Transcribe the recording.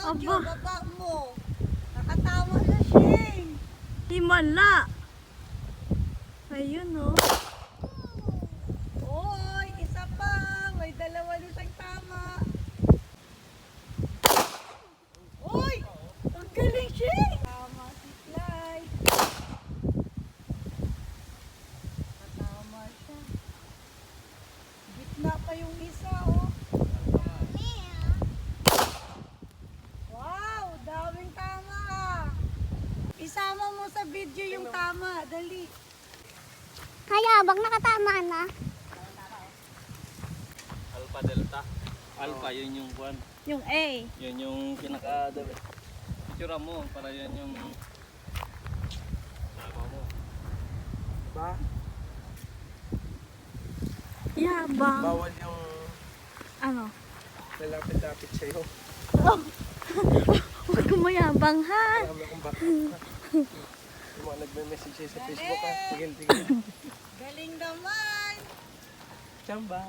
Aba. Baba mo. Nakatawa na siya. Himala. Ayun oh. Oy, isa pa. May dalawa na siyang tama. Oy! Ang galing siya. Tama si Fly. Nakatama siya. Gitna pa yung isa oh. Wow, daming tama. Isama mo sa video yung tama. Dali. Kaya bang nakatama na? Alpha Delta. Alpha, yun yung one. Yung A. Yun yung picture mo para yan yung tama mo. Ba? Yabang. Bawal yung Ano? lalapit-lapit sa'yo. Huwag kang mayabang ha. Marami akong baka. Yung mga nagme-message sa'yo sa Facebook ha. Tigil. Galing naman. Chamba.